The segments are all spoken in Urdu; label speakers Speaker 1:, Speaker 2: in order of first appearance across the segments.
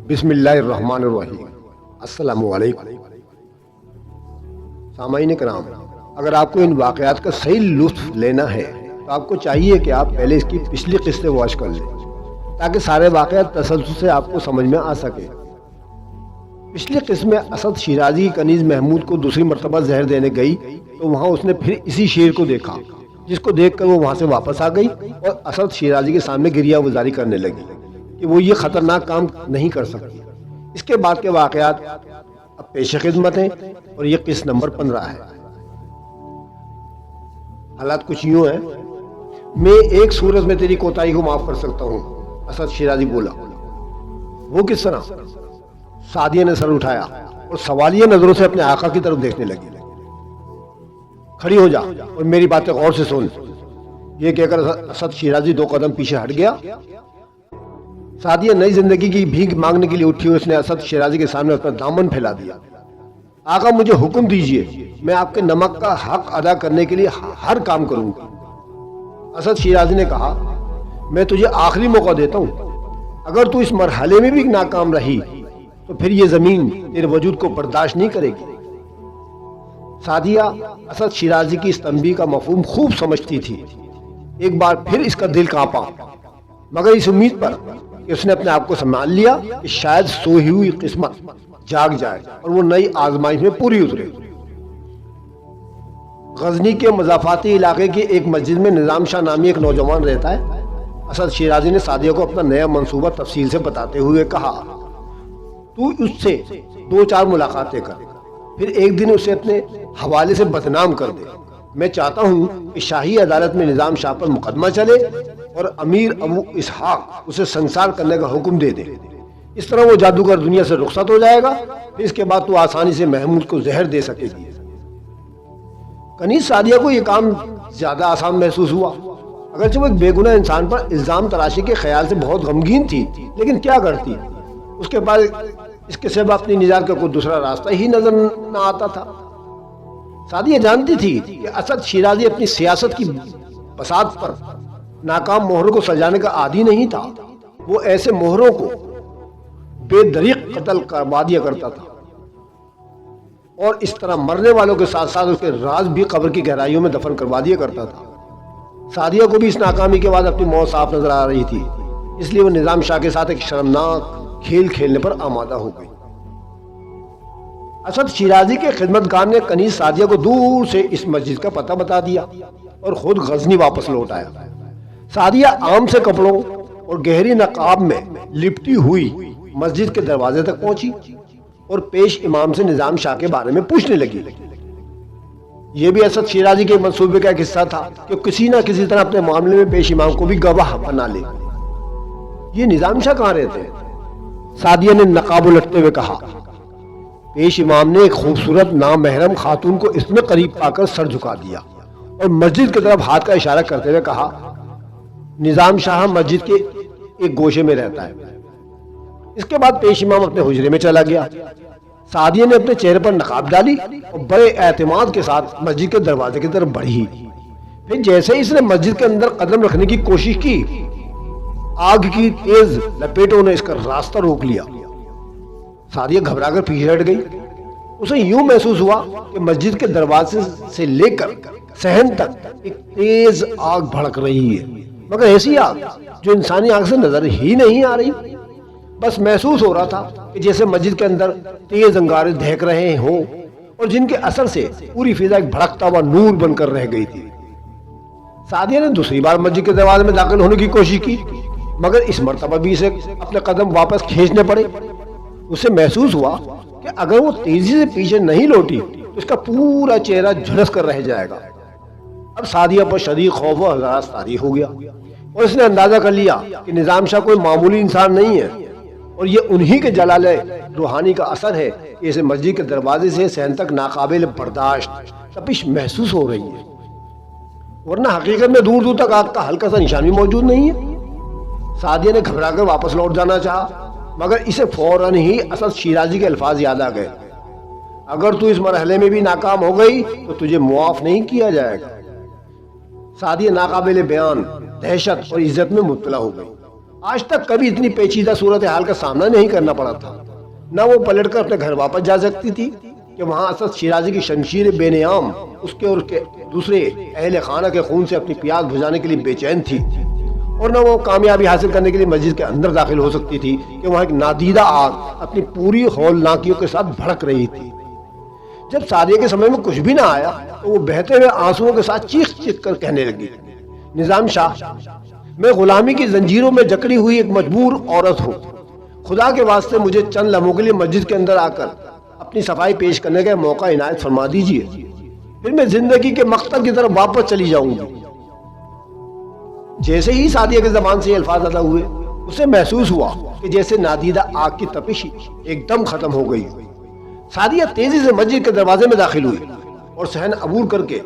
Speaker 1: بسم اللہ الرحمن الرحیم۔ السلام علیکم سامعین کرام، اگر آپ کو ان واقعات کا صحیح لطف لینا ہے تو آپ کو چاہیے کہ آپ پہلے اس کی پچھلی قسطیں واچ کر لیں تاکہ سارے واقعات تسلسل سے آپ کو سمجھ میں آ سکے۔ پچھلی قسط میں اسد شیرازی کی کنیز محمود کو دوسری مرتبہ زہر دینے گئی تو وہاں اس نے پھر اسی شیر کو دیکھا، جس کو دیکھ کر وہ وہاں سے واپس آ گئی اور اسد شیرازی کے سامنے گریہ گزاری کرنے لگی کہ وہ یہ خطرناک کام نہیں کر سکتی۔ اس کے بعد کے واقعات اب پیش خدمت ہیں اور یہ قسط نمبر 15 ہے۔ حالات کچھ یوں ہیں: میں ایک صورت میں تیری کوتاہی کو معاف کر سکتا ہوں، اسد شیرازی بولا۔ وہ کس طرح؟ سعدیہ نے سر اٹھایا اور سوالیہ نظروں سے اپنے آقا کی طرف دیکھنے لگی۔ کھڑی ہو جا اور میری باتیں غور سے سن، یہ کہہ کر اسد شیرازی 2 قدم پیچھے ہٹ گیا۔ سعدیہ نئی زندگی کی بھیک مانگنے کے لیے اٹھی اور اس نے اسد شیرازی کے سامنے اپنا دامن پھیلا دیا۔ آقا مجھے حکم دیجئے، میں آپ کے نمک کا حق ادا کرنے کے لیے ہر کام کروں گا۔ اسد شیرازی نے کہا، میں تجھے آخری موقع دیتا ہوں، اگر تو اس مرحلے میں بھی ناکام رہی تو پھر یہ زمین تیرے وجود کو برداشت نہیں کرے گی۔ سعدیہ اسد شیرازی کی اس تنبیہ کا مفہوم خوب سمجھتی تھی۔ ایک بار پھر اس کا دل کانپا، مگر اس امید پر کہ اس نے اپنے آپ کو سنبھال لیا کہ شاید سوئی ہوئی قسمت جاگ جائے اور وہ نئی آزمائش میں پوری اترے۔ غزنی کے مضافاتی علاقے کی ایک مسجد میں نظام شاہ نامی ایک نوجوان رہتا ہے۔ اسد شیرازی نے سعدیہ کو اپنا نیا منصوبہ تفصیل سے بتاتے ہوئے کہا، تو اس سے 2-4 ملاقاتیں کر، پھر ایک دن اسے اپنے حوالے سے بدنام کر دے۔ میں چاہتا ہوں کہ شاہی عدالت میں نظام شاہ پر مقدمہ چلے اور امیر ابو اسحاق اسے سنسار کرنے کا حکم دے دے۔ اس طرح وہ جادوگر دنیا سے رخصت ہو جائے گا، پھر اس کے بعد تو آسانی سے محمود کو زہر دے سکے گی۔ کنیز سعدیہ کو یہ کام زیادہ آسان محسوس ہوا، اگرچہ وہ ایک بے گناہ انسان پر الزام تراشی کے خیال سے بہت غمگین تھی، لیکن کیا کرتی، اس کے پاس اس کے سوا اپنی نجات کا کوئی دوسرا راستہ ہی نظر نہ آتا تھا۔ سعدیہ جانتی تھی کہ اسد شیرازی اپنی سیاست کی بساط پر ناکام مہروں کو سجانے کا عادی نہیں تھا۔ وہ ایسے مہروں کو بے دریغ قتل کروا دیا کرتا تھا اور اس طرح مرنے والوں کے ساتھ ساتھ اس کے راز بھی قبر کی گہرائیوں میں دفن کروا دیا کرتا تھا۔ سعدیہ کو بھی اس ناکامی کے بعد اپنی موت صاف نظر آ رہی تھی، اس لیے وہ نظام شاہ کے ساتھ ایک شرمناک کھیل کھیلنے پر آمادہ ہو گئی۔ اسد شیرازی کے خدمتگار نے کنیز سعدیہ کو دور سے اس مسجد کا پتہ بتا دیا اور خود غزنی واپس لوٹ آیا۔ سعدیہ عام سے کپڑوں اور گہری نقاب میں لپٹی ہوئی مسجد کے دروازے تک پہنچی اور پیش امام سے نظام شاہ کے بارے میں پوچھنے لگی۔ یہ بھی اسد شیرازی کے منصوبے کا ایک حصہ تھا کہ کسی نہ کسی طرح اپنے معاملے میں پیش امام کو بھی گواہ بنا لے۔ یہ نظام شاہ کہاں رہتے ہیں؟ سعدیہ نے نقاب الٹتے ہوئے کہا۔ پیش امام نے ایک خوبصورت نامحرم خاتون کو اس میں قریب پا کر سر جھکا دیا اور مسجد کی طرف ہاتھ کا اشارہ کرتے ہوئے کہا، نظام شاہ مسجد کے ایک گوشے میں رہتا ہے۔ اس کے بعد پیش امام اپنے حجرے میں چلا گیا۔ سعدیہ نے اپنے چہرے پر نقاب ڈالی اور بڑے اعتماد کے ساتھ مسجد کے دروازے کی طرف بڑھی۔ پھر جیسے اس نے مسجد کے اندر قدم رکھنے کی کوشش کی، آگ کی تیز لپیٹوں نے اس کا راستہ روک لیا۔ سعدیہ گھبرا کر پیچھے ہٹ گئی۔ اسے یوں محسوس ہوا کہ مسجد کے دروازے سے لے کر صحن تک ایک تیز آگ بھڑک رہی ہے، مگر ایسی آگ جو انسانی آنکھ سے نظر ہی نہیں آ رہی۔ بس محسوس ہو رہا تھا کہ جیسے مسجد کے اندر تیز انگارے دہک رہے ہوں اور جن کے اثر سے پوری فضا ایک بھڑکتا ہوا نور بن کر رہ گئی تھی۔ سعدیہ نے دوسری بار مسجد کے دروازے میں داخل ہونے کی کوشش کی، مگر اس مرتبہ بھی اسے اپنے قدم واپس کھینچنے پڑے۔ اسے محسوس ہوا کہ اگر وہ تیزی سے پیچھے نہیں لوٹی تو اس کا پورا چہرہ جھلس کر رہ جائے گا۔ اب سعدیہ پر شدید خوف و ہراس طاری ہو گیا اور اس نے اندازہ کر لیا کہ نظام شاہ کوئی معمولی انسان نہیں ہے اور یہ انہی کے جلال روحانی کا اثر ہے کہ اسے مسجد کے دروازے سے صحن تک ناقابل برداشت تپش محسوس ہو رہی ہے، ورنہ حقیقت میں دور دور تک آگ کا ہلکا سا نشان بھی موجود نہیں ہے۔ سعدیہ نے گھبرا کر واپس لوٹ جانا چاہا، مگر اسے فوراً ہی اسد شیرازی کے الفاظ یاد آ گئے، اگر تو اس مرحلے میں بھی ناکام ہو گئی تو تجھے معاف نہیں کیا جائے گا۔ سعدیہ ناقابل بیان دہشت اور عزت میں مبتلا ہو گئی۔ آج تک کبھی اتنی پیچیدہ صورتحال کا سامنا نہیں کرنا پڑا تھا۔ نہ وہ پلٹ کر اپنے گھر واپس جا سکتی تھی کہ وہاں اسد شیرازی کی شمشیر بے نیام اس کے اور دوسرے اہل خانہ کے خون سے اپنی پیاس بجھانے کے لیے بے چین تھی، اور نہ وہ کامیابی حاصل کرنے کے لیے مسجد کے اندر داخل ہو سکتی تھی کہ وہاں ایک نادیدہ آگ اپنی پوری ہولناکیوں کے ساتھ بھڑک رہی تھی۔ جب سعدیہ کے سمجھ میں کچھ بھی نہ آیا تو وہ بہتے ہوئے آنسوؤں کے ساتھ چیخ چیخ کر کہنے لگی، نظام شاہ، میں غلامی کی زنجیروں میں جکڑی ہوئی ایک مجبور عورت ہوں، خدا کے واسطے مجھے چند لمحوں کے لیے مسجد کے اندر آ کر اپنی صفائی پیش کرنے کا موقع عنایت فرما دیجیے، پھر میں زندگی کے مقصد کی طرف واپس چلی جاؤں گی۔ جیسے ہی سعدیہ کے زبان سے یہ الفاظ ادا ہوئے، اسے محسوس ہوا کہ جیسے نادیدہ آگ کی تپش ایک دم ختم ہو گئی۔ سعدیہ تیزی سے مسجد کے دروازے میں داخل ہوئی اور صحن عبور کر کے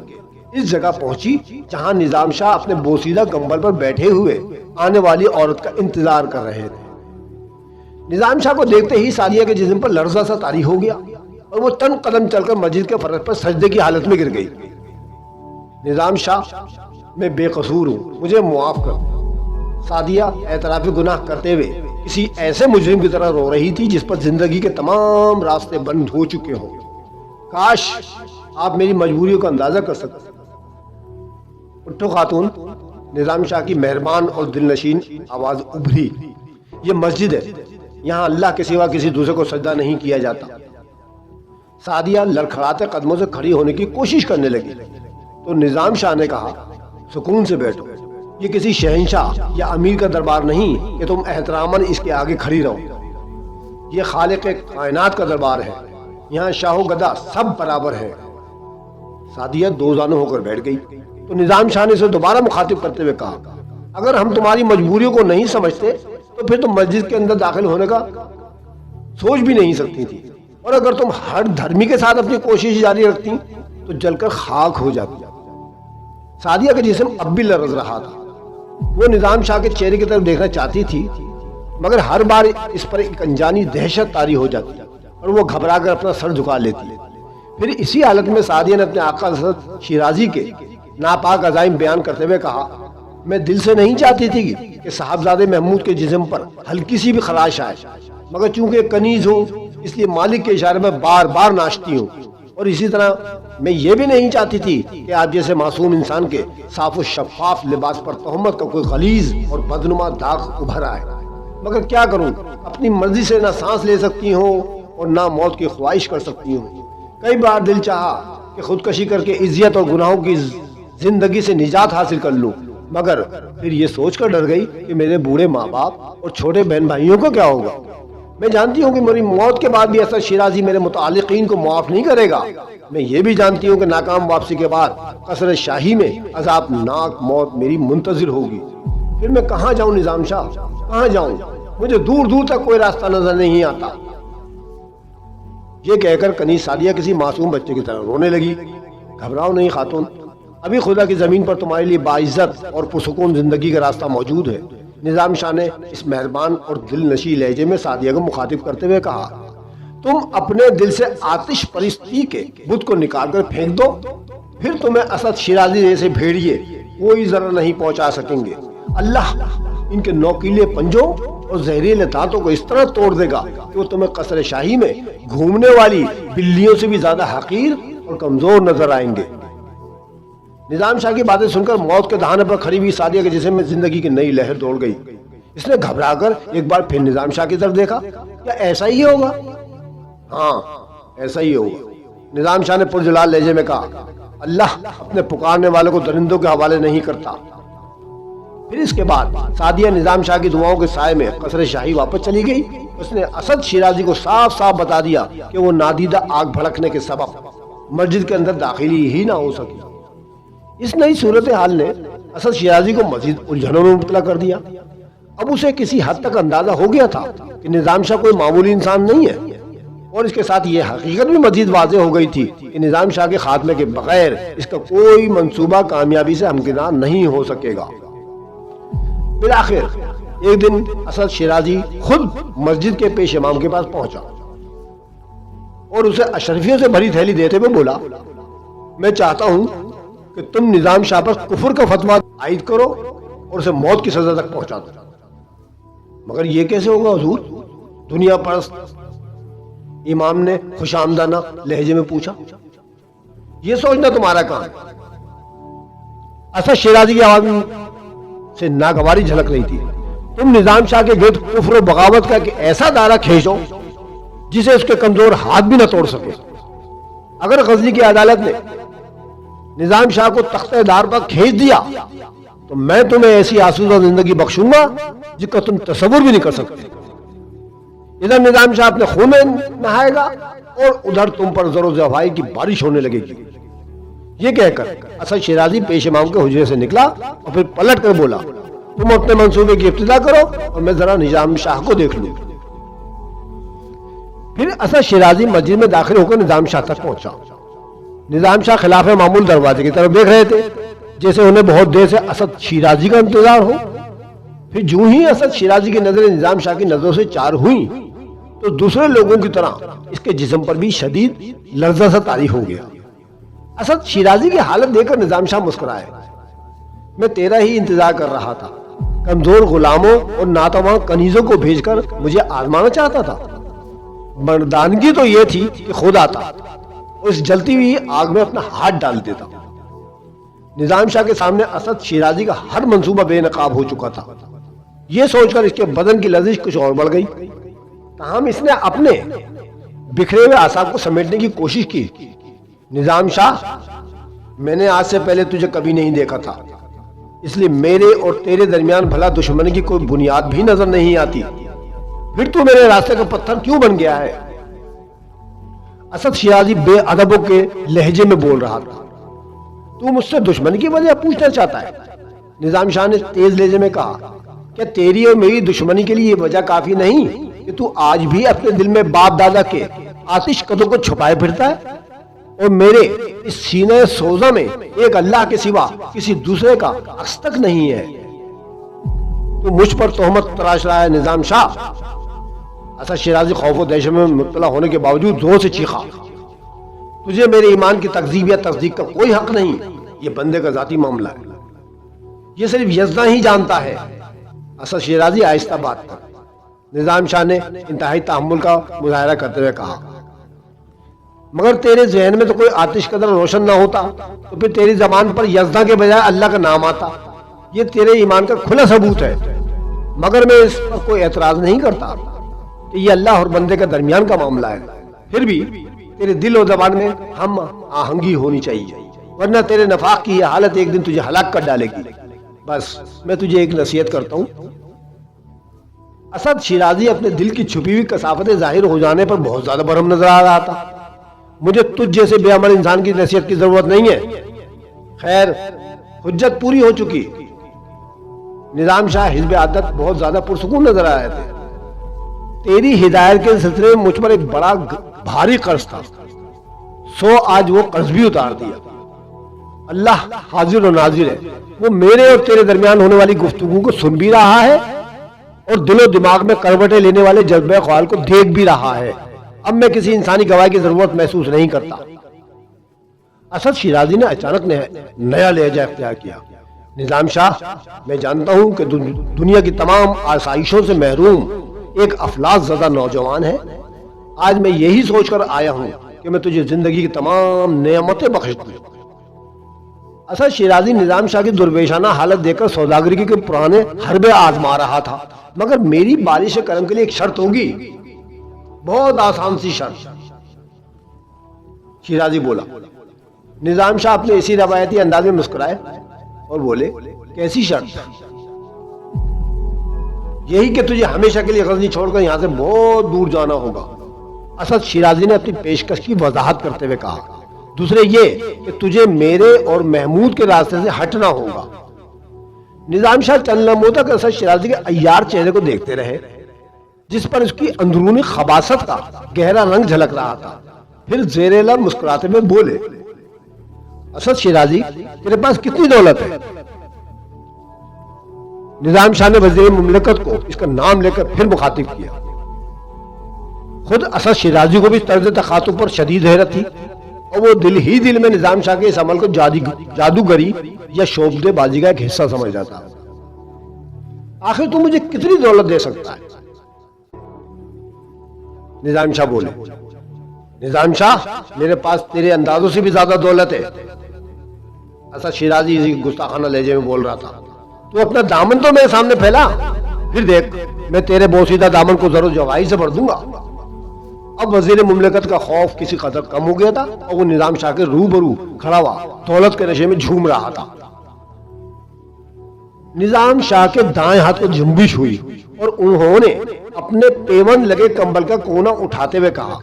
Speaker 1: اس جگہ پہنچی جہاں نظام شاہ اپنے بوسیدہ کمبل پر بیٹھے ہوئے آنے والی عورت کا انتظار کر رہے تھے۔ نظام شاہ کو دیکھتے ہی سعدیہ کے جسم پر لرزہ سا طاری ہو گیا اور وہ چند قدم چل کر مسجد کے فرش پر سجدے کی حالت میں گر گئی۔ نظام شاہ، میں بے قصور ہوں، مجھے معاف کر۔ سعدیہ اعتراف گناہ کرتے ہوئے کسی ایسے مجرم کی طرح رو رہی تھی جس پر زندگی کے تمام راستے بند ہو چکے ہوں۔ کاش آپ میری مجبوریوں کا اندازہ کر سکتے۔ اٹھو خاتون، نظام شاہ کی مہربان اور دل نشین آواز ابھری، یہ مسجد ہے، یہاں اللہ کے سوا کسی دوسرے کو سجدہ نہیں کیا جاتا۔ سعدیہ لڑکھڑاتے قدموں سے کھڑی ہونے کی کوشش کرنے لگی تو نظام شاہ نے کہا، سکون سے بیٹھو، یہ کسی شہنشاہ یا امیر کا دربار نہیں کہ تم احتراماً اس کے آگے کھڑی رہو، یہ خالق کائنات کا دربار ہے، یہاں شاہ و گدا سب برابر ہیں۔ سعدیہ دو زانوں ہو کر بیٹھ گئی تو نظام شاہ نے اسے دوبارہ مخاطب کرتے ہوئے کہا، اگر ہم تمہاری مجبوریوں کو نہیں سمجھتے تو پھر تم مسجد کے اندر داخل ہونے کا سوچ بھی نہیں سکتی تھی، اور اگر تم ہر دھرمی کے ساتھ اپنی کوشش جاری رکھتی تو جل کر خاک ہو جاتی۔ سعدیہ کا جسم اب بھی لرز رہا تھا، وہ نظام شاہ کے چہرے کی طرف دیکھنا چاہتی تھی مگر ہر بار اس پر ایک انجانی دہشت طاری ہو جاتی اور وہ گھبرا کر اپنا سر جھکا لیتی۔ پھر اسی حالت میں سعدیہ نے اپنے آقا حضرت شیرازی کے ناپاک عزائم بیان کرتے ہوئے کہا، میں دل سے نہیں چاہتی تھی کہ صاحبزادے محمود کے جسم پر ہلکی سی بھی خراش آئے، مگر چونکہ کنیز ہوں اس لیے مالک کے اشارے میں بار بار ناچتی ہوں، اور اسی طرح میں یہ بھی نہیں چاہتی تھی کہ آپ جیسے معصوم انسان کے صاف و شفاف لباس پر تہمت کا کوئی غلیظ اور بدنما داغ ابھر آئے، مگر کیا کروں، اپنی مرضی سے نہ سانس لے سکتی ہوں اور نہ موت کی خواہش کر سکتی ہوں۔ کئی بار دل چاہا کہ خودکشی کر کے عزت اور گناہوں کی زندگی سے نجات حاصل کر لوں، مگر پھر یہ سوچ کر ڈر گئی کہ میرے بوڑھے ماں باپ اور چھوٹے بہن بھائیوں کو کیا ہوگا۔ میں جانتی ہوں کہ میری موت کے بعد بھی اسد شیرازی میرے متعلقین کو معاف نہیں کرے گا۔ میں یہ بھی جانتی ہوں کہ ناکام واپسی کے بعد قصر شاہی میں عذابناک موت میری منتظر ہوگی۔ پھر میں کہاں جاؤں نظام شاہ، کہاں جاؤں؟ مجھے دور دور تک کوئی راستہ نظر نہیں آتا۔ یہ کہہ کر کنیز سعدیہ کسی معصوم بچے کی طرح رونے لگی۔ گھبراؤ نہیں خاتون، ابھی خدا کی زمین پر تمہارے لیے باعزت اور پرسکون زندگی کا راستہ موجود ہے۔ نظام شاہ نے اس مہربان اور دل نشیں لہجے میں سعدیہ کو مخاطب کرتے ہوئے کہا، تم اپنے دل سے آتش پرستی کے بت کو نکال کر پھینک دو، پھر تمہیں اسد شیرازی جیسے بھیڑیے کوئی ضرر نہیں پہنچا سکیں گے۔ اللہ ان کے نوکیلے پنجوں اور زہریلے دانتوں کو اس طرح توڑ دے گا کہ وہ تمہیں قصر شاہی میں گھومنے والی بلیوں سے بھی زیادہ حقیر اور کمزور نظر آئیں گے۔ نظام شاہ کی باتیں سن کر موت کے دہانے پر کھڑی ہوئی سعدیہ کے جسم میں زندگی کی نئی لہر دوڑ گئی۔ اس نے گھبرا کر ایک بار پھر نظام شاہ کی طرف دیکھا، کیا ایسا ہی ہوگا؟ ہاں ایسا ہی ہوگا، نظام شاہ نے پرجلال لہجے میں کہا، اللہ اپنے پکارنے والوں کو درندوں کے حوالے نہیں کرتا۔ پھر اس کے بعد سعدیہ نظام شاہ کی دعاؤں کے سائے میں قصر شاہی واپس چلی گئی۔ اس نے اسد شیرازی کو صاف صاف بتا دیا کہ وہ نادیدہ آگ بھڑکنے کے سبب مسجد کے اندر داخلی ہی نہ ہو سکی۔ اس نئی صورتحال نے اسد شیرازی کو مزید الجھنوں میں مبتلا کر دیا۔ اب اسے کسی حد تک اندازہ ہو گیا تھا کہ نظام شاہ کوئی معمولی انسان نہیں ہے، اور اس کے ساتھ یہ حقیقت بھی مزید واضح ہو گئی تھی کہ نظام شاہ کے خاتمے کے بغیر اس کا کوئی منصوبہ کامیابی سے ہمکنار نہیں ہو سکے گا۔ بالآخر ایک دن اسد شیرازی خود مسجد کے پیش امام کے پاس پہنچا اور اسے اشرفیوں سے بھری تھیلی دیتے ہوئے بولا، میں چاہتا ہوں کہ تم نظام شاہ پر کفر کا فتویٰ عائد کرو اور اسے موت کی سزا تک پہنچا دو۔ مگر یہ کیسے ہوگا حضور؟ دنیا پرست امام نے خوش آمدانہ لہجے میں پوچھا۔ یہ سوچنا تمہارا کام۔ اسد شیرازی کی آواز سے ناگواری جھلک رہی تھی۔ تم نظام شاہ کے گرد کفر و بغاوت کا ایک ایسا دائرہ کھینچو جسے اس کے کمزور ہاتھ بھی نہ توڑ سکے۔ اگر غزنی کی عدالت نے نظام شاہ کو تختہ دار پر کھینچ دیا تو میں تمہیں ایسی آسودہ زندگی بخشوں گا جس کا تم تصور بھی نہیں کر سکتے۔ ادھر نظام شاہ اپنے خون میں نہائے گا اور ادھر تم پر زر و زفائی کی بارش ہونے لگے گی۔ یہ کہہ کر اسد شیرازی پیش امام کے حجرے سے نکلا اور پھر پلٹ کر بولا، تم اپنے منصوبے کی ابتدا کرو اور میں ذرا نظام شاہ کو دیکھ لوں۔ پھر اسد شیرازی مسجد میں داخل ہو کر نظام شاہ تک پہنچا۔ نظام شاہ خلاف معمول دروازے کی طرف دیکھ رہے تھے، جیسے انہیں بہت دیر سے اسد شیرازی کا انتظار ہو۔ پھر جو ہی اسد شیرازی کی نظریں نظام شاہ کی نظروں سے چار ہوئیں تو دوسرے لوگوں کی طرح اس کے جسم پر بھی شدید لرزہ سا طاری ہو گیا۔ اسد شیرازی کی حالت دیکھ کر نظام شاہ مسکرائے، میں تیرا ہی انتظار کر رہا تھا، کمزور غلاموں اور ناتواں کنیزوں کو بھیج کر مجھے آزمانا چاہتا تھا۔ مردانگی تو یہ تھی کہ خود آتا اور اس جلتی ہوئی آگ میں اپنا ہاتھ ڈال دیتا۔ نظام شاہ کے سامنے اسد شیرازی کا ہر منصوبہ بے نقاب ہو چکا تھا۔ یہ سوچ کر اس کے بدن کی لرزش کچھ اور بڑھ گئی۔ تاہم اس نے اپنے بکھرے ہوئے اعصاب کو سمیٹنے کی کوشش کی۔ نظام شاہ، میں نے آج سے پہلے تجھے کبھی نہیں دیکھا تھا، اس لیے میرے اور تیرے درمیان بھلا دشمنی کی کوئی بنیاد بھی نظر نہیں آتی، پھر تو میرے راستے کا پتھر کیوں بن گیا ہے؟ اسد شیرازی بے ادبوں کے لہجے میں بول رہا تھا۔ تو مجھ سے دشمنی کی وجہ پوچھنا چاہتا ہے؟ نظام شاہ نے تیز لہجے میں کہا، کیا تیری اور میری دشمنی کے لیے یہ وجہ کافی نہیں کہ تو آج بھی اپنے دل میں باپ دادا کے آتش قدوں کو چھپائے پھرتا ہے اور میرے اس سینے سوزہ میں ایک اللہ کے سوا کسی دوسرے کا عکس تک نہیں ہے؟ تو مجھ پر تہمت تراش رہا ہے نظام شاہ؟ اسد شیرازی خوف و دہشت میں مبتلا ہونے کے باوجود زور سے چیخا، تجھے میرے ایمان کی تکذیب یا تصدیق کا کوئی حق نہیں، یہ بندے کا ذاتی معاملہ ہے، یہ صرف یزداں ہی جانتا ہے۔ اسد شیرازی آہستہ بات کر۔ نظام شاہ نے انتہائی تحمل کا مظاہرہ کرتے ہوئے کہا، مگر تیرے ذہن میں تو کوئی آتش قدر روشن نہ ہوتا تو پھر تیری زبان پر یزداں کے بجائے اللہ کا نام آتا، یہ تیرے ایمان کا کھلا ثبوت ہے۔ مگر میں اس پر کوئی اعتراض نہیں کرتا کہ یہ اللہ اور بندے کا درمیان کا معاملہ ہے، پھر بھی تیرے دل و زبان میں ہم آہنگی ہونی چاہیے، ورنہ تیرے نفاق کی یہ حالت ایک دن تجھے ہلاک کر ڈالے گی۔ بس میں تجھے ایک نصیحت کرتا ہوں۔ اسد شیرازی اپنے دل کی چھپی ہوئی کثافتیں ظاہر ہو جانے پر بہت زیادہ برہم نظر آ رہا تھا۔ مجھے تجھ جیسے بے عمل انسان کی نصیحت کی ضرورت نہیں ہے، خیر حجت پوری ہو چکی۔ نظام شاہ حزب عدت بہت زیادہ پرسکون نظر آ رہے تھے۔ تیری ہدایت کے سلسلے میں مجھ پر ایک بڑا بھاری قرض تھا، سو آج وہ قرض بھی اتار دیا۔ اللہ حاضر و ناظر ہے، وہ میرے اور تیرے درمیان ہونے والی گفتگو کو سن بھی رہا ہے اور دل و دماغ میں کروٹیں لینے والے جذبہ خیال کو دیکھ بھی رہا ہے۔ اب میں کسی انسانی گواہی کی ضرورت محسوس نہیں کرتا۔ اسد شیرازی نے اچانک نیا لہجہ اختیار کیا، نظام شاہ، میں جانتا ہوں کہ دنیا کی تمام آسائشوں سے محروم ایک افلاس زدہ نوجوان ہے۔ آج میں یہی سوچ کر آیا ہوں کہ میں تجھے زندگی کی تمام نعمتیں بخش دوں۔ اسد شیرازی نظام شاہ کی درویشانہ حالت دیکھ کر سوداگری کے پرانے حربے آزما رہا تھا، مگر میری بارش کرم کے لیے ایک شرط ہوگی، بہت آسان سی شرط۔ شیرازی بولا۔ نظام شاہ اپنے اسی روایتی انداز میں مسکرائے اور بولے، کیسی شرط؟ یہی کہ تجھے ہمیشہ کے لیے غزنی چھوڑ کر یہاں سے بہت دور جانا ہوگا۔ اسد شیرازی نے اپنی پیشکش کی وضاحت کرتے ہوئے کہا، دوسرے یہ کہ تجھے میرے اور محمود کے راستے سے ہٹنا ہوگا۔ نظام شاہ چند لمحوں تک اسد شیرازی کے عیار چہرے کو دیکھتے رہے، جس پر اس کی اندرونی خباثت کا گہرا رنگ جھلک رہا تھا۔ پھر زیر لب مسکراتے ہوئے بولے، اسد شیرازی، تیرے پاس کتنی دولت ہے؟ نظام شاہ نے وزیر مملکت کو اس کا نام لے کر پھر مخاطب کیا۔ خود اسد شیرازی کو بھی طرز تخاطب پر شدید حیرت تھی اور وہ دل ہی دل میں نظام شاہ کے اس عمل کو جادوگری یا شوبدے بازی کا ایک حصہ سمجھ جاتا۔ آخر تو مجھے کتنی دولت دے سکتا ہے؟ نظام شاہ بولے، نظام شاہ میرے پاس تیرے اندازوں سے بھی زیادہ دولت ہے۔ اسد شیرازی اسی گستاخانہ لہجے میں بول رہا تھا، تو اپنا دامن تو میرے سامنے پھیلا، پھر دیکھ میں تیرے بوسیدہ دامن کو زر و جواہر سے بھر دوں گا۔ اب وزیر مملکت کا خوف کسی قدر کم ہو گیا تھا اور وہ نظام شاہ کے روبرو کھڑا ہوا دولت کے نشے میں جھوم رہا تھا۔ نظام شاہ کے دائیں ہاتھ کو جنبش ہوئی اور انہوں نے اپنے پیون لگے کمبل کا کونا اٹھاتے ہوئے کہا،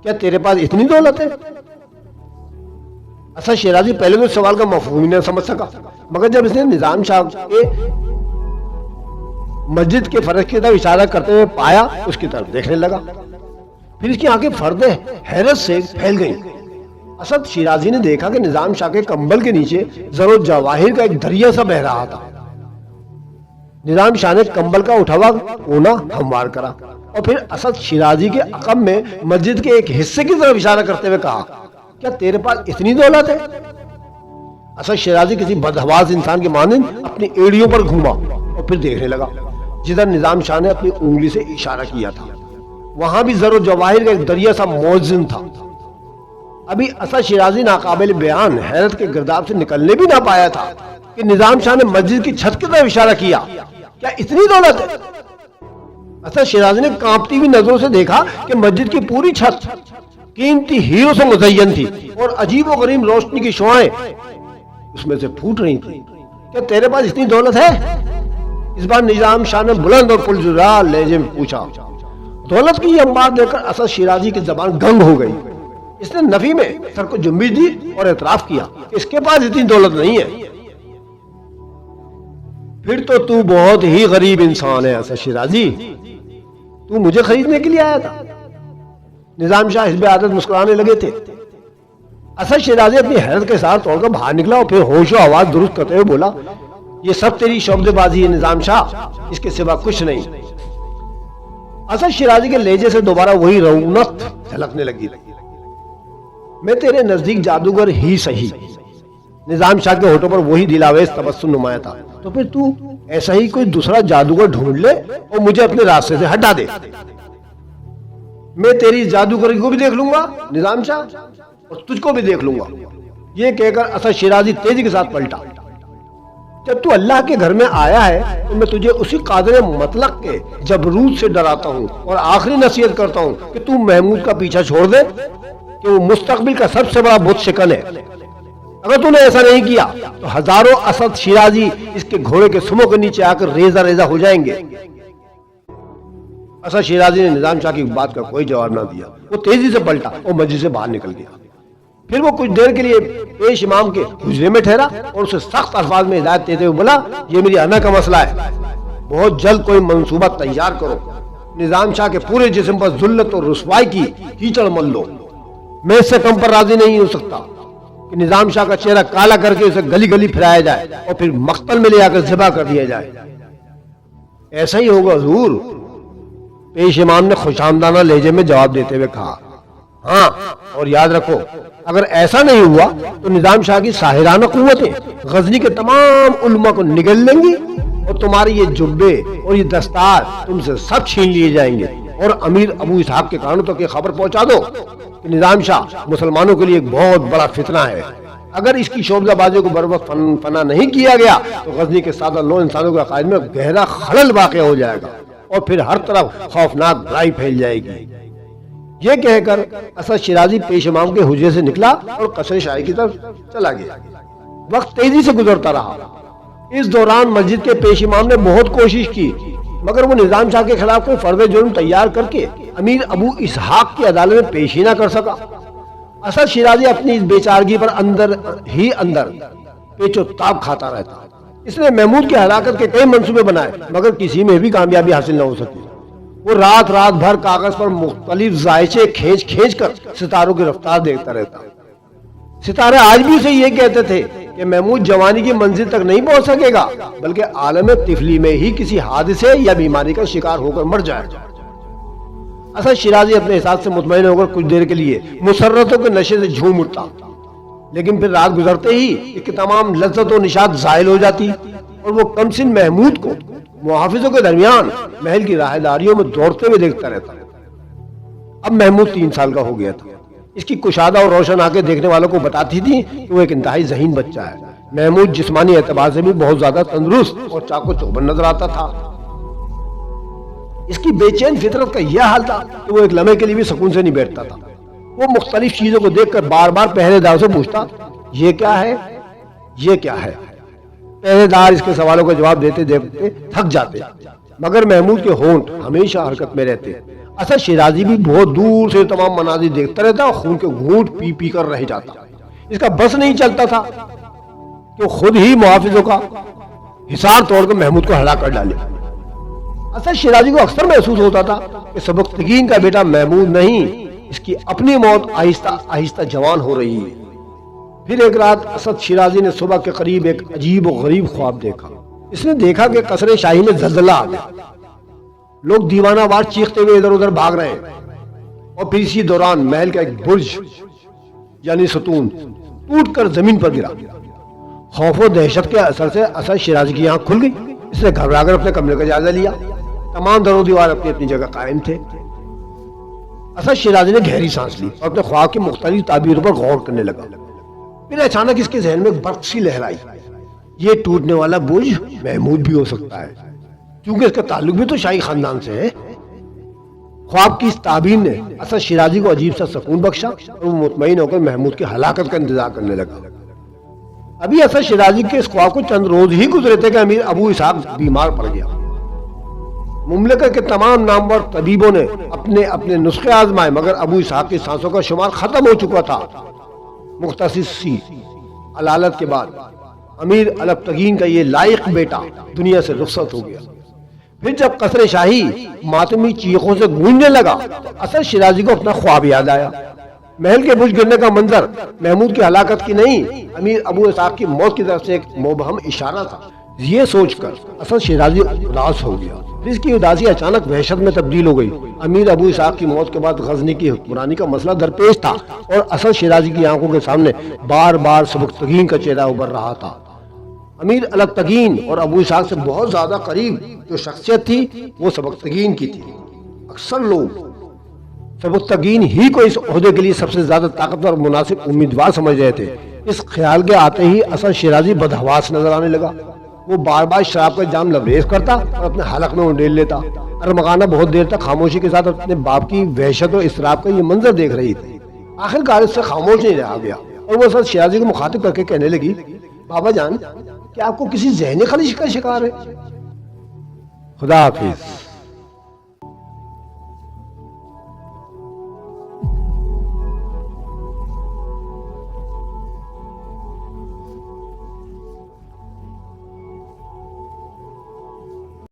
Speaker 1: کیا تیرے پاس اتنی دولت ہے؟ اسد شیرازی پہلے تو سوال کا مفہوم ہی نہیں سمجھ سکا، مگر جب اس نے نظام شاہ کے مسجد کے فرش کی طرف اشارہ کرتے ہوئے پایا اس کی طرف دیکھنے لگا، پھر اس کی آنکھیں پردے حیرت سے پھیل گئیں۔ اسد شیرازی نے دیکھا کہ نظام شاہ کے کمبل کے نیچے زر و جواہر کا ایک دریا سا بہہ رہا تھا۔ نظام شاہ نے کمبل کا اٹھا ہوا کونا ہموار کرا اور پھر اسد شیرازی کے عقب میں مسجد کے ایک حصے کی طرف اشارہ کرتے ہوئے کہا، کیا تیرے پاس اتنی دولت ہے؟ اسد شیرازی کسی بدحواس انسان کے مانند اپنی ایڑیوں پر گھوما اور پھر دیکھنے لگا جدھر نظام شاہ نے اپنی انگلی سے اشارہ کیا تھا، وہاں بھی زر و جواہر کا ایک دریا سا موزن تھا۔ ابھی اسد شیرازی ناقابل بیان حیرت کے گرداب سے نکلنے بھی نہ پایا تھا کہ نظام شاہ نے مسجد کی چھت کی طرف اشارہ کیا، کیا اتنی دولت ہے؟ اسد شیرازی نے کانپتی ہوئی نظروں سے دیکھا کہ مسجد کی پوری چھت قیمتی ہیروں سے مزین تھی اور عجیب و غریب روشنی کی شعاعیں اس میں سے پھوٹ رہی تھی۔ کیا تیرے پاس اتنی دولت ہے؟ اس بار نظام شاہ نے بلند اور پرزور لہجے میں پوچھا۔ دولت کی یہ انبار دے کر اسد شیرازی کی زبان گنگ ہو گئی۔ اس نے نفی میں سر کو جنبش دی اور اعتراف کیا کہ اس کے پاس اتنی دولت نہیں ہے۔ پھر تو بہت ہی غریب انسان ہے اسد شیرازی، تو مجھے خریدنے کے لیے آیا تھا؟ نظام شاہ حسب عادت مسکرانے لگے تھے۔ اسد شیرازی اپنی حیرت کے ساتھ توڑ کر باہر نکلا اور پھر ہوش و آواز درست کرتے ہوئے بولا، یہ سب تیری شعبدے بازی ہے نظام شاہ، اس کے سوا کچھ نہیں۔ اسد شیرازی کے لہجے سے دوبارہ وہی رونق جھلکنے لگی، میں تیرے نزدیک جادوگر ہی صحیح۔ نظام شاہ کے ہونٹوں پر وہی دلاویز تبسم نمایا تھا، تو پھر تو ایسا ہی کوئی دوسرا جادوگر ڈھونڈ لے اور مجھے اپنے راستے سے ہٹا دے، میں تیری جادوگری کو بھی دیکھ لوں گا نظام شاہ، اور تجھ کو بھی دیکھ لوں گا۔ یہ کہہ کر اسد شیرازی تیزی کے ساتھ پلٹا۔ جب تو اللہ کے گھر میں آیا ہے تو میں تجھے اسی قادر مطلق کے جبروت سے ڈراتا ہوں اور آخری نصیحت کرتا ہوں کہ تو محمود کا پیچھا چھوڑ دے کہ وہ مستقبل کا سب سے بڑا بت شکن ہے۔ اگر تو نے ایسا نہیں کیا تو ہزاروں اسد شیرازی اس کے گھوڑے کے سموں کے نیچے آ کر ریزہ ریزہ ہو جائیں گے۔ اسد شیرازی نے نظام شاہ کی بات کا کوئی جواب نہ دیا، وہ تیزی سے پلٹا اور مسجد سے باہر نکل گیا۔ پھر وہ کچھ دیر کے لیے پیش امام کے حجرے میں ٹھہرا اور اسے سخت الفاظ میں ہدایت دیتے ہوئے بولا، یہ میری انا کا مسئلہ ہے، بہت جلد کوئی منصوبہ تیار کرو، نظام شاہ کے پورے جسم پر ذلت اور رسوائی کی کیچڑ مل دو۔ میں اس سے کم پر راضی نہیں ہو سکتا کہ نظام شاہ کا چہرہ کالا کر کے اسے گلی گلی پھرایا جائے اور پھر مقتل میں لے آ کر ذبح کر دیا جائے۔ ایسا ہی ہوگا حضور، پیش امام نے خوش آمدانہ لہجے میں جواب دیتے ہوئے کہا۔ ہاں، اور یاد رکھو اگر ایسا نہیں ہوا تو نظام شاہ کی ساحرانہ قوتیں غزنی کے تمام علماء کو نگل لیں گی اور تمہاری یہ جبے اور یہ دستار تم سے سب چھین لیے جائیں گے، اور امیر ابو اسحاق کے کانوں تک یہ خبر پہنچا دو کہ نظام شاہ مسلمانوں کے لیے ایک بہت بڑا فتنہ ہے۔ اگر اس کی شعبدہ بازی کو بروقت فنا نہیں کیا گیا تو غزنی کے سادہ لو انسانوں کے عقائد میں گہرا خلل واقع ہو جائے گا اور پھر ہر طرف خوفناک برائی پھیل جائے گی۔ یہ کہہ کر اسد شیرازی پیش امام کے حجرے سے نکلا اور قصر شاہی کی طرف چلا گیا۔ وقت تیزی سے گزرتا رہا۔ اس دوران مسجد کے پیش امام نے بہت کوشش کی، مگر وہ نظام شاہ کے خلاف کوئی فرد جرم تیار کر کے امیر ابو اسحاق کی عدالت میں پیش ہی نہ کر سکا۔ اسد شیرازی اپنی اس بیچارگی پر اندر ہی اندر پیچ و تاب کھاتا رہتا۔ اس نے محمود کی ہلاکت کے کئی منصوبے بنائے، مگر کسی میں بھی کامیابی حاصل نہ ہو سکی۔ وہ رات بھر کاغذ پر مختلف ذائچے کھینچ کھینچ کر ستاروں کی رفتار دیکھتا رہتا۔ ستارے آج بھی اسے یہ کہتے تھے کہ محمود جوانی کی منزل تک نہیں پہنچ سکے گا، بلکہ عالم طفلی میں ہی کسی حادثے یا بیماری کا شکار ہو کر مر جائے گا۔ اسد شیرازی اپنے احساس سے مطمئن ہو کر کچھ دیر کے لیے مسرتوں کے نشے سے جھوم اٹھتا، لیکن پھر رات گزرتے ہی اس کی تمام لذت و نشاط زائل ہو جاتی اور وہ کمسن محمود کو محافظوں کے درمیان محل کی راہداریوں میں دوڑتے ہوئے دیکھتا رہتا۔ اب محمود 3 سال کا ہو گیا تھا۔ اس کی کشادہ اور روشن آنکھیں دیکھنے والوں کو بتاتی تھی کہ وہ ایک انتہائی ذہین بچہ ہے۔ محمود جسمانی اعتبار سے بھی بہت زیادہ تندرست اور چاق و چوبند نظر آتا تھا۔ اس کی بے چین فطرت کا یہ حال تھا کہ وہ ایک لمحے کے لیے بھی سکون سے نہیں بیٹھتا تھا۔ وہ مختلف چیزوں کو دیکھ کر بار بار پہرے دار سے پوچھتا، یہ کیا ہے، یہ کیا ہے۔ پہرے دار اس کے سوالوں کا جواب دیتے دیتے تھک جاتے، مگر محمود کے ہونٹ ہمیشہ حرکت میں رہتے۔ اسد شیرازی بھی بہت دور سے تمام مناظر دیکھتا رہتا اور خون کے گھونٹ پی پی کر رہ جاتا۔ اس کا بس نہیں چلتا تھا کہ خود ہی محافظوں کا حصار توڑ کر محمود کو ہلاک کر ڈالے۔ اسد شیرازی کو اکثر محسوس ہوتا تھا کہ سبکتگین کا بیٹا محمود نہیں، اس کی اپنی موت آہستہ آہستہ جوان ہو رہی ہے۔ پھر ایک رات اسد شیرازی نے صبح کے قریب ایک عجیب و غریب خواب دیکھا۔ اس نے دیکھا کہ قصر شاہی میں زلزلہ آ گیا، لوگ دیوانہ وار چیختے ہوئے ادھر ادھر بھاگ رہے ہیں، اور پھر اسی دوران محل کا ایک برج یعنی ستون ٹوٹ کر زمین پر گرا۔ خوف و دہشت کے اثر سے اسد شیرازی کی آنکھ کھل گئی۔ اس نے گھبرا کر اپنے کمرے کا جائزہ لیا۔ تمام در و دیوار اپنی اپنی جگہ قائم تھے۔ اسد شیرازی نے گہری سانس لی اور اپنے خواب کی مختلف تعبیروں پر غور کرنے لگا۔ پھر اچانک اس کے ذہن میں ایک برق سی لہرائی، یہ ٹوٹنے والا برج محمود بھی ہو سکتا ہے، کیونکہ اس کا تعلق بھی تو شاہی خاندان سے ہے۔ خواب کی اس تعبیر نے اسد شیرازی کو عجیب سا سکون بخشا اور وہ مطمئن ہو کر محمود کی ہلاکت کا انتظار کرنے لگا۔ ابھی اسد شیرازی کے اس خواب کو چند روز ہی گزرے تھے کہ امیر ابو اسحاق بیمار پڑ گیا۔ مملکت کے تمام نامور طبیبوں نے اپنے اپنے نسخے آزمائے، مگر ابو اسحاق کی سانسوں کا شمار ختم ہو چکا تھا۔ مختصر سی علالت کے بعد امیر البتگین کا یہ لائق بیٹا دنیا سے رخصت ہو گیا۔ پھر جب قصر شاہی ماتمی چیخوں سے گونجنے لگا تو اسد شیرازی کو اپنا خواب یاد آیا۔ محل کے برج گرنے کا منظر محمود کی ہلاکت کی نہیں، امیر ابو اسحاق کی موت کی طرف سے ایک مبہم اشارہ تھا۔ یہ سوچ کر اسد شیرازی اداس ہو گیا۔ پھر اس کی اداسی اچانک وحشت میں تبدیل ہو گئی۔ امیر ابو اسحاق کی موت کے بعد غزنی کی حکمرانی کا مسئلہ درپیش تھا اور اسد شیرازی کی آنکھوں کے سامنے بار بار سبکتگین کا چہرہ ابھر رہا تھا۔ امیر البتگین اور ابو اسحاق سے بہت زیادہ قریب جو شخصیت تھی وہ سبکتگین کی تھی۔ اکثر لوگ سبکتگین ہی کو اس عہدے کے لیے سب سے زیادہ طاقتور اور مناسب امیدوار سمجھ رہے تھے۔ اس خیال کے آتے ہی اسد شیرازی بدحواس نظر آنے لگا۔ وہ بار بار شراب کا جام لبریز کرتا اور اپنے حلق میں انڈیل لیتا۔ ارمغانہ بہت دیر تک خاموشی کے ساتھ اپنے باپ کی وحشت و اضطراب کا یہ منظر دیکھ رہی تھی۔ آخر کار اس سے خاموش نہیں رہا گیا اور وہ اسد شیرازی کو مخاطب کر کے کہنے لگی، بابا جان، کیا آپ کو کسی ذہنی خلش کا شکار ہے؟ خدا حافظ۔